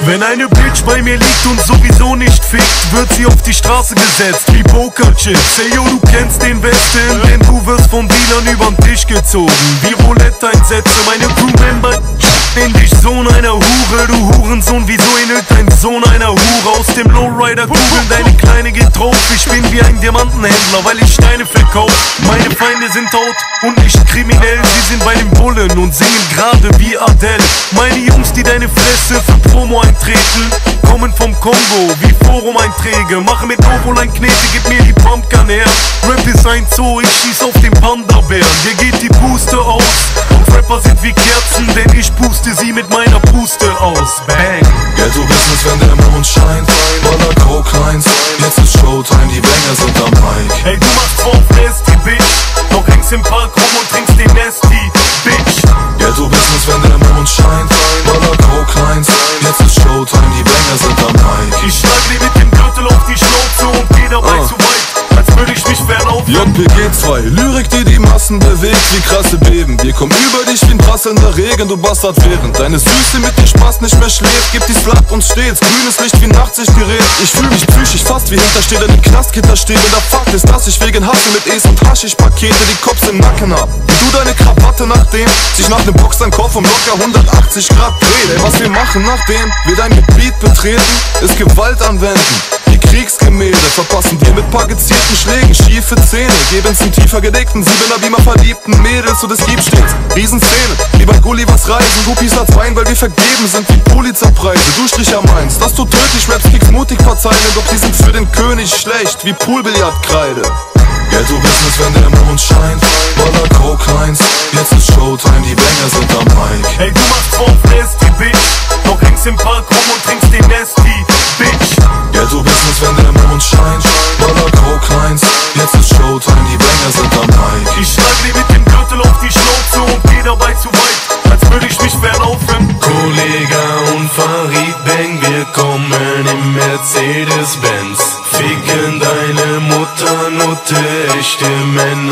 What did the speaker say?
Wenn eine Bitch bei mir liegt und sowieso nicht fickt, wird sie auf die Straße gesetzt wie Pokerchips. Ey yo, du kennst den Westen, denn du wirst von Dealern übern Tisch gezogen wie Roulette-Einsätze. Meine Crewmember ähnlich Sohn einer Hure. Du Hurensohn, wieso ähnelt dein Sohn einer Hure? Aus dem Lowrider kugeln deine Kleine geht drauf. Ich bin wie ein Diamantenhändler, weil ich Steine verkauf. Meine Feinde sind tot und nicht kriminell. Sie sind bei den Bullen und singen gerade wie Adele. Meine Jungs, die deine Fresse für Promo eintreten, kommen vom Kongo wie Forum-Einträge. Mache mit Ovo ein Knete, gib mir die Pumpgun her. Rap ist ein Zoo, ich schieß auf den Panda-Bären. Dir geht die Puste aus und Rapper sind wie Kerzen, denn ich puste sie mit meiner Puste aus. Bang! Ghetto-Business, wenn der Mond scheint, Baller Coke-Lines, jetzt ist Showtime, die Banger sind am Mic. Hey, du machst drauf Nasty, Bitch, doch hängst im Park rum und trinkst den Nasty, Bitch. Ghetto-Business, wenn der Mond scheint, Baller Coke-Lines, jetzt ist Showtime, die Banger sind am Mic. Ich schlag dir mit dem Gürtel auf die Schnauze und geh dabei zu weit, als würde ich mich verlaufen. JPG2, Lyrik, die die Massen bewegt wie krasse Beben. Wir kommen über dich wie ein prasselnder Regen, du Bastard, während deine Süße mit dir Spaß nicht mehr schläft. Gibt die Slut uns stets, grünes Licht wie ein Nachtsichtgerät. Ich fühl mich psychisch fast wie Hintersteher im Knastgitter stehen. Und der Fakt ist, dass ich wegen Hassel mit Es und Haschisch-Pakete die Cops im Nacken hab. Und du deine Krawatte nachdem sich nach nem Boxeinkauf um locker 180 Grad dreht. Ey, was wir machen nachdem wir dein Gebiet betreten, ist Gewalt anwenden. Die Kriegsgemälde verpassen dir mit paar gezielten Schlägen schiefe Zähne, geben's in tiefer gedeckten Siebener wie mal verliebten Mädels und es gibt stets Riesenszenen, wie bei Gullivers Reisen. Guppies als Wein, weil wir vergeben sind wie Pulitzerpreise. Du Stricher meinst, dass du tödlich rappst, kriegst mutig verzeihen, doch die sind für den König schlecht wie Poolbillardkreide. Ghetto-Business, wenn der Mond scheint, Baller Coke-Lines, jetzt ist Showtime, die Banger sind am Mic. Hey, du machst drauf Nasty, Bitch, doch hängst im Park rum und trinkst den Nasty, Bitch. Ghetto-Business, wenn der Mond scheint, Baller Coke-Lines, jetzt ist Showtime, die Banger sind am Mic. Ich schlag dir mit dem Gürtel auf die Schnauze und geh dabei zu weit, als würde ich mich verlaufen. Kollega und Farid Bang, wir kommen im Mercedes-Benz. Ficken deine Mutter, Nutte, echte Männer